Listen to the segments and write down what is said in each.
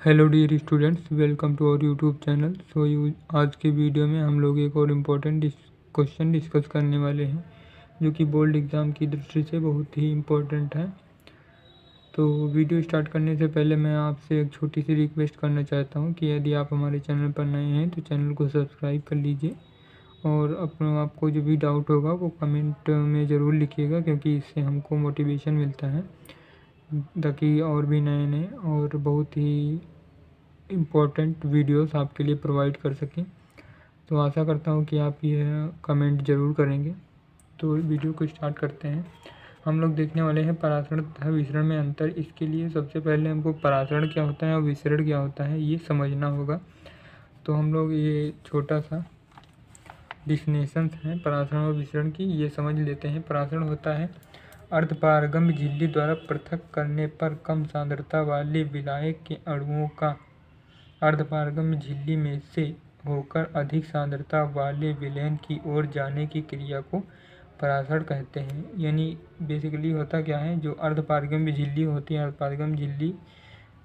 Hello dear students, welcome to our YouTube channel. आज के video में हम लोग एक और इम्पोर्टेंट क्वेश्चन डिस्कस करने वाले हैं जो कि बोर्ड एग्ज़ाम की दृष्टि से बहुत ही इम्पोर्टेंट है। तो वीडियो स्टार्ट करने से पहले मैं आपसे एक छोटी सी रिक्वेस्ट करना चाहता हूं कि यदि आप हमारे चैनल पर नए हैं तो चैनल को सब्सक्राइब कर लीजिए और आपको जो भी डाउट होगा वो कमेंट में ज़रूर लिखिएगा, क्योंकि इससे हमको मोटिवेशन मिलता है ताकि और भी नए और बहुत ही इम्पोर्टेंट वीडियोस आपके लिए प्रोवाइड कर सकें। तो आशा करता हूँ कि आप यह कमेंट ज़रूर करेंगे। तो वीडियो को स्टार्ट करते हैं। हम लोग देखने वाले हैं परासरण तथा विसरण में अंतर। इसके लिए सबसे पहले हमको परासरण क्या होता है और विसरण क्या होता है ये समझना होगा। तो हम लोग ये छोटा सा डिफिनेशन है परासरण और विसरण की, ये समझ लेते हैं। परासरण होता है अर्धपारगम्य झिल्ली द्वारा पृथक करने पर कम सांद्रता वाले विलायक के अणुओं का अर्धपारगम्य झिल्ली में से होकर अधिक सांद्रता वाले विलयन की ओर जाने की क्रिया को परासरण कहते हैं। यानी बेसिकली होता क्या है, जो अर्धपारगम्य झिल्ली होती है, अर्धपारगम्य झिल्ली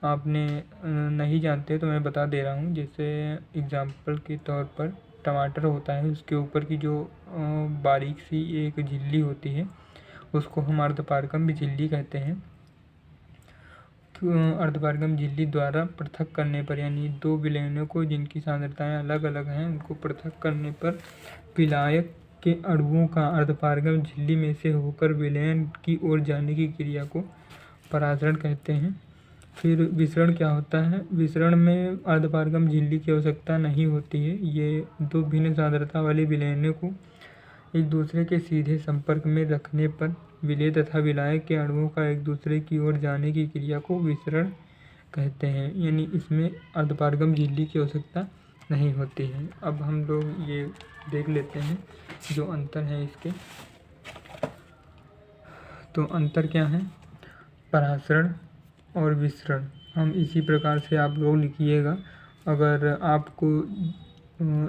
आपने नहीं जानते तो मैं बता दे रहा हूँ। जैसे एग्जाम्पल के तौर पर टमाटर होता है, उसके ऊपर की जो बारीक सी एक झिल्ली होती है उसको हम अर्धपारगम्य झिल्ली कहते हैं। अर्धपारगम्य झिल्ली द्वारा पृथक करने पर, यानी दो विलयनों को जिनकी सांद्रताएं अलग अलग हैं उनको पृथक करने पर विलायक के अणुओं का अर्धपारगम्य झिल्ली में से होकर विलयन की ओर जाने की क्रिया को परासरण कहते हैं। फिर विसरण क्या होता है? विसरण में अर्धपारगम्य झिल्ली की आवश्यकता नहीं होती है। ये दो भिन्न सांद्रता वाले विलयनों को एक दूसरे के सीधे संपर्क में रखने पर विलेय तथा विलायक के अणुओं का एक दूसरे की ओर जाने की क्रिया को विसरण कहते हैं। यानी इसमें अर्धपारगम्य झिल्ली की आवश्यकता नहीं होती है। अब हम लोग ये देख लेते हैं जो अंतर है इसके। तो अंतर क्या है परासरण और विसरण? हम इसी प्रकार से आप लोग लिखिएगा। अगर आपको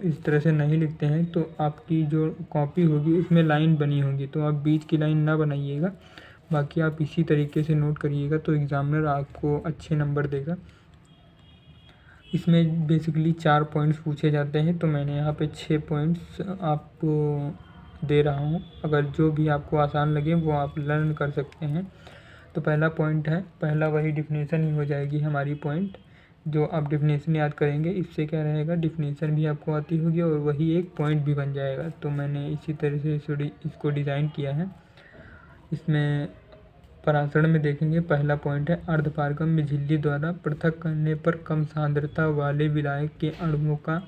इस तरह से नहीं लिखते हैं तो आपकी जो कॉपी होगी उसमें लाइन बनी होगी, तो आप बीच की लाइन ना बनाइएगा, बाकी आप इसी तरीके से नोट करिएगा तो एग्जामिनर आपको अच्छे नंबर देगा। इसमें बेसिकली 4 पॉइंट्स पूछे जाते हैं, तो मैंने यहाँ पे 6 पॉइंट्स आपको दे रहा हूँ। अगर जो भी आपको आसान लगे वो आप लर्न कर सकते हैं। तो पहला पॉइंट है, पहला वही डिफिनेशन ही हो जाएगी हमारी पॉइंट। जो आप डिफिनेशन याद करेंगे इससे क्या रहेगा, डिफिनेशन भी आपको आती होगी और वही एक पॉइंट भी बन जाएगा। तो मैंने इसी तरह से इसको डिज़ाइन किया है। इसमें परासरण में देखेंगे, पहला पॉइंट है अर्धपारगम्य झिल्ली द्वारा पृथक करने पर कम सांद्रता वाले विलायक के अणुओं का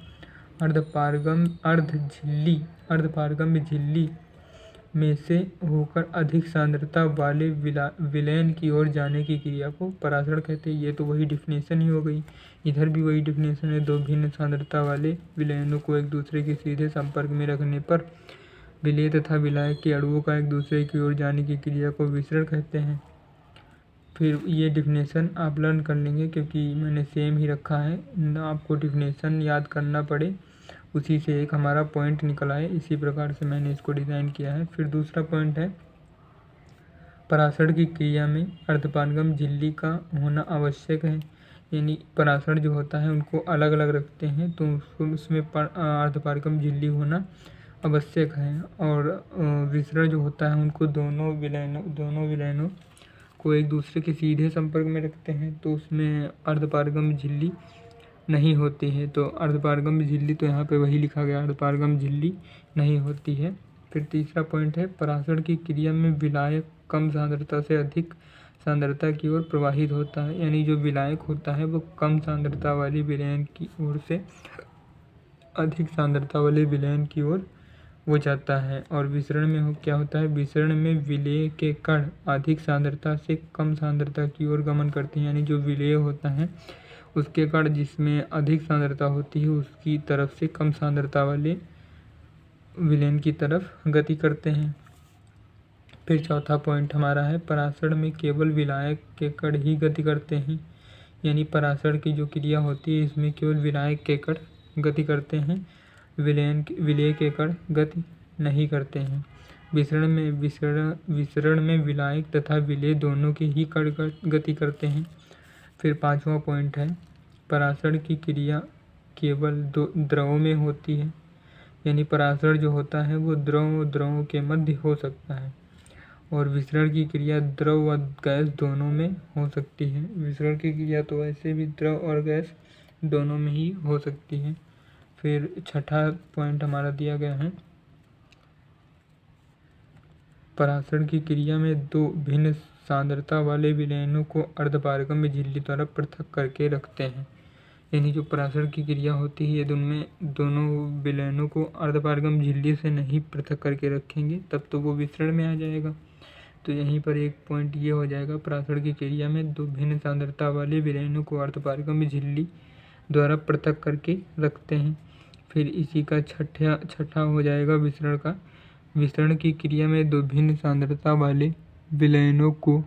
अर्धपारगम्य झिल्ली में से होकर अधिक सांद्रता वाले विलयन की ओर जाने की क्रिया को परासरण कहते हैं। ये तो वही डिफिनेशन ही हो गई। इधर भी वही डिफिनेशन है, दो भिन्न सांद्रता वाले विलयनों को एक दूसरे के सीधे संपर्क में रखने पर विलेय तथा विलायक के अणुओं का एक दूसरे की ओर जाने की क्रिया को विसरण कहते हैं। फिर ये डिफिनेशन आप लर्न कर लेंगे, क्योंकि मैंने सेम ही रखा है, ना आपको डिफिनेशन याद करना पड़े, उसी से एक हमारा पॉइंट निकल आए। इसी प्रकार से मैंने इसको डिज़ाइन किया है। फिर दूसरा पॉइंट है परासरण की क्रिया में अर्धपारगम्य झिल्ली का होना आवश्यक है। यानी परासरण जो होता है उनको अलग अलग रखते हैं तो उसमें अर्धपारगम्य झिल्ली होना आवश्यक है। और विसरण जो होता है उनको दोनों विलयनों को एक दूसरे के सीधे संपर्क में रखते हैं तो उसमें अर्धपारगम्य झिल्ली नहीं होती है। तो अर्धपारगम्य झिल्ली तो यहाँ पे वही लिखा गया, अर्धपारगम्य झिल्ली नहीं होती है। फिर तीसरा पॉइंट है परासरण की क्रिया में विलायक कम सांद्रता से अधिक सांद्रता की ओर प्रवाहित होता है। यानी जो विलायक होता है वो कम सांद्रता वाली विलयन की ओर से अधिक सांद्रता वाले विलयन की ओर वो जाता है। और विसरण में क्या होता है, विसरण में विलेय के कण अधिक सांद्रता से कम सांद्रता की ओर गमन करते हैं। यानी जो विलेय होता है उसके कण जिसमें अधिक सांद्रता होती है उसकी तरफ से कम सांद्रता वाले विलयन की तरफ गति करते हैं। फिर चौथा पॉइंट हमारा है परासरण में केवल विलायक के कण ही गति करते हैं। यानी परासरण की जो क्रिया होती है इसमें केवल विलायक के कण गति करते हैं, विलेय के कण गति नहीं करते हैं। विसरण में विलायक तथा विलेय दोनों के ही कण गति करते हैं। फिर पांचवा पॉइंट है परासरण की क्रिया केवल दो द्रवों में होती है, यानी परासरण जो होता है वो द्रवों के मध्य हो सकता है, और विसरण की क्रिया द्रव व गैस दोनों में हो सकती है। विसरण की क्रिया तो वैसे भी द्रव और गैस दोनों में ही हो सकती है। फिर छठा पॉइंट हमारा दिया गया है, परासरण की क्रिया में दो भिन्न सांद्रता वाले विलयनों को अर्धपारगम्य झिल्ली द्वारा पृथक करके रखते हैं। यानी जो परासरण की क्रिया होती है, यदि उनमें दोनों विलयनों को अर्धपारगम्य झिल्ली से नहीं पृथक करके रखेंगे तब तो वो विसरण में आ जाएगा। तो यहीं पर एक पॉइंट ये हो जाएगा, परासरण की क्रिया में दो भिन्न सांद्रता वाले विलयनों को अर्धपारगम्य झिल्ली द्वारा पृथक करके रखते हैं। फिर इसी का छठा हो जाएगा विसरण का। विसरण की क्रिया में दो भिन्न सांद्रता वाले विलयनों को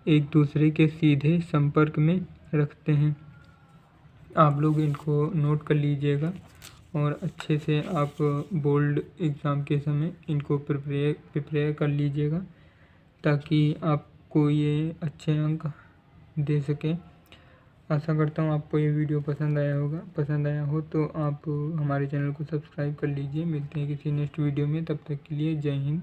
एक दूसरे के सीधे संपर्क में रखते हैं। आप लोग इनको नोट कर लीजिएगा और अच्छे से आप बोर्ड एग्ज़ाम के समय इनको प्रिपेयर कर लीजिएगा, ताकि आपको ये अच्छे अंक दे सकें। आशा करता हूँ आपको ये वीडियो पसंद आया होगा। पसंद आया हो तो आप हमारे चैनल को सब्सक्राइब कर लीजिए। मिलते हैं किसी नेक्स्ट वीडियो में, तब तक के लिए जय हिंद।